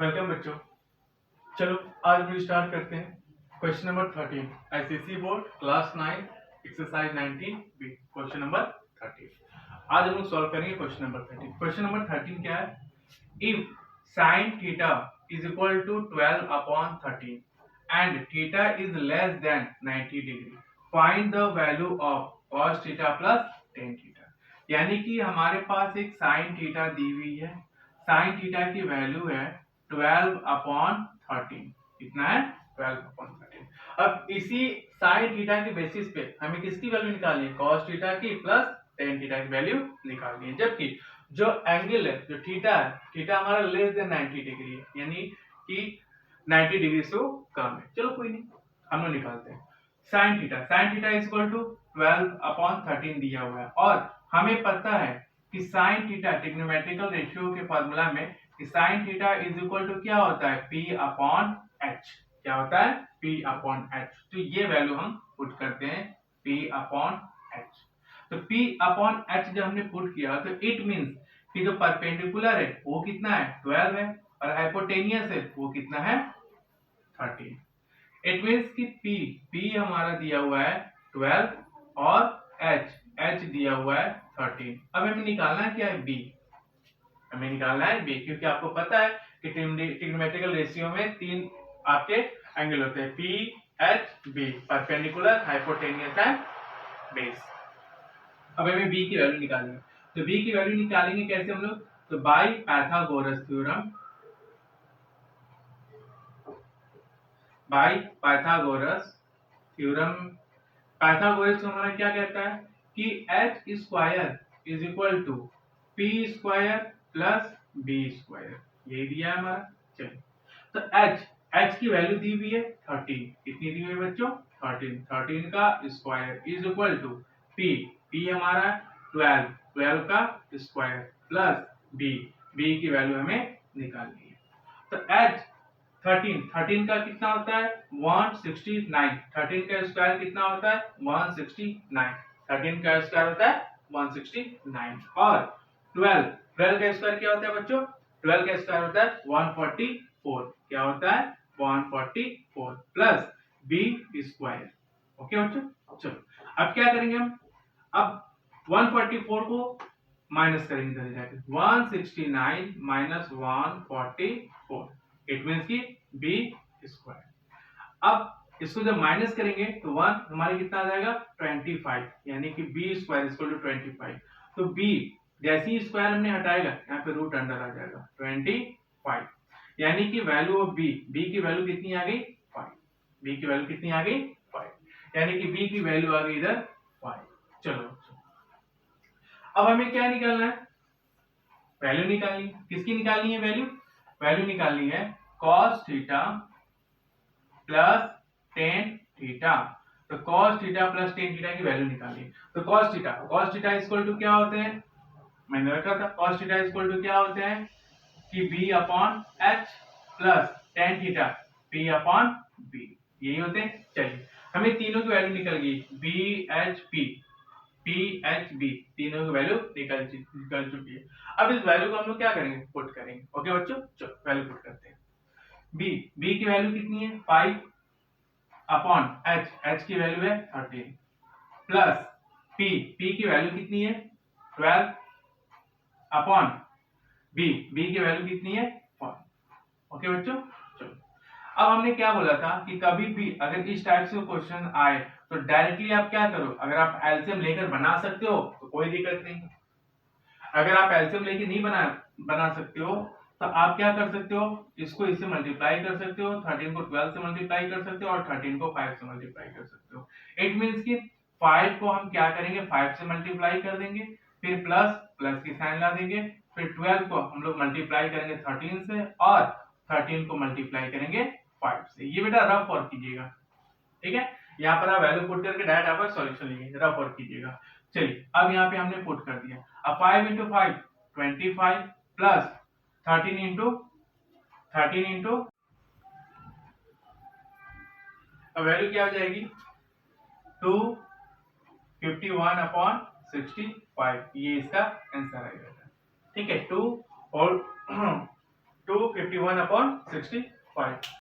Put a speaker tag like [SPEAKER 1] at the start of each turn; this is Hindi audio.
[SPEAKER 1] वेलकम बच्चों। चलो आज हम स्टार्ट करते हैं question number 13 ICSE board class 9 exercise 19 B question number 13। आज हम लोग सॉल्व करेंगे क्वेश्चन नंबर 13। क्वेश्चन नंबर 13 क्या है? If sin theta is equal to 12 upon 13 and theta is less than 90 degree, find the value of cos theta plus tan theta. यानी कि हमारे पास एक sin थीटा दी हुई है, sin थीटा की वैल्यू है 12 अपॉन 13। कितना है? 12 अपॉन 13। अब इसी sin थीटा के बेसिस पे हमें किसकी वैल्यू निकालनी है? cos थीटा की प्लस tan थीटा की वैल्यू निकालनी है। जबकि जो एंगल है, जो थीटा है, थीटा हमारा लेस देन 90 डिग्री है, यानी कि 90 डिग्री से कम है। चलो कोई नहीं, हम लोग निकालते हैं। sin theta is equal to 12 upon 13 दिया हुआ है और हमें पता है कि sin थीटा ट्रिग्नोमेट्रिकल रेशियो के फार्मूला में कि sin theta is equal to क्या होता है? P upon H। क्या होता है? P upon H। तो ये वैल्यू हम पुट करते हैं P अपॉन H। तो P अपॉन H जब हमने पुट किया तो इट मींस कि जो परपेंडिकुलर है वो कितना है? 12 है और हाइपोटेनियस है वो कितना है? 13। इट मींस कि P हमारा दिया हुआ है 12 और H दिया हुआ है 13। अब हमें निकालना क्या है? B। हमें निकालना है B, क्योंकि आपको पता है कि ट्रिग्नोमेट्रिकल रेशियो में तीन आपके एंगल होते हैं, P H B, perpendicular, hypotenuse and base. अब हमें B की वैल्यू निकालनी है। तो B की वैल्यू निकालेंगे कैसे हम लोग? तो by Pythagoras theorem, by Pythagoras theorem. Pythagoras हमारा क्या कहता है कि h square is equal to p square plus b square, यही दिया है हमारा। चलिए, तो h की वैल्यू दी हुई है 13। कितनी दी हुई है बच्चों? 13 का square is equal to p हमारा 12 का स्क्वायर प्लस b की वैल्यू हमें निकालनी है। तो h 13 का कितना होता है? 169। 13 का स्क्वायर कितना होता है? 169। 13 का स्क्वायर होता है 169 और 12 का स्क्वायर क्या होता है बच्चों? 12 का स्क्वायर होता है 144। क्या होता है? 144 प्लस b स्क्वायर। ओके बच्चों, चलो अब क्या करेंगे हम? अब 144 को माइनस करेंगे इधर जाके, 169 माइनस 144, इट मींस की b स्क्वायर। अब इसको जब माइनस करेंगे तो 1 हमारे कितना आ जाएगा? 25, यानी कि b स्क्वायर इक्वल टू 25। तो b जैसे ही स्क्वायर हमने हटाएगा यहाँ पे रूट अंडर आ जाएगा 25, यानी कि वैल्यू ऑफ b की वैल्यू कितनी आ गई? 5। b की वैल्यू कितनी आ गई? 5, यानी कि b की वैल्यू आ गई इधर 5। चलो अब हमें क्या निकालना है? वैल्यू निकालनी। किसकी निकालनी है वैल्यू? वैल्यू निकालनी है cos theta plus tan theta. तो cos theta plus tan theta की वैल्यू निकालनी। तो cos थीटा इक्वल टू क्या होते हैं? मैंने रखा था cos थीटा इक्वल टू क्या होते हैं कि b upon h plus tan theta p upon b, यही होते हैं। चलिए, हमें तीनों की वैल्यू निकल गई, PHB तीनों की वैल्यू निकल चुकी है। अब इस वैल्यू को हम लोग क्या करेंगे? पुट करेंगे। ओके बच्चों, चलो वैल्यू पुट करते हैं। B की वैल्यू कितनी है? 5 अपॉन H की वैल्यू है 13 प्लस P की वैल्यू कितनी है? 12 अपॉन B की वैल्यू कितनी है? 4। ओके बच्चों, चलो अब हमने क्या बोला था कि कभी भी अगर इस टाइप से क्वेश्चन आए तो डायरेक्टली आप क्या करो, अगर आप एलसीएम लेकर बना सकते हो तो कोई दिक्कत नहीं। अगर आप एलसीएम लेके नहीं बना सकते हो तो आप क्या कर सकते हो? इसको इससे मल्टीप्लाई कर सकते हो, 13 को 12 से मल्टीप्लाई कर सकते हो और 13 को 5 से मल्टीप्लाई कर सकते हो। इट मींस कि 5 को हम क्या करेंगे? 5 से मल्टीप्लाई कर देंगे, फिर प्लस की साइन ला देंगे, फिर 12 को हम लोग मल्टीप्लाई करेंगे 13 से और 13 को मल्टीप्लाई करेंगे 5 से। ये बेटा रफ वर्क कीजिएगा, ठीक है? यहाँ पर आप वैल्यू पुट करके डायरेक्ट आप सॉल्यूशन लिखिए, रफ वर्क कीजिएगा। चलिए, अब यहाँ पे हमने पुट कर दिया। अब 5 इंटू 5 25 प्लस 13 इंटू अब वैल्यू क्या हो जाएगी? 251 अपॉन 65, ये इसका आंसर आएगा। ठीक है, 2 और 251/65।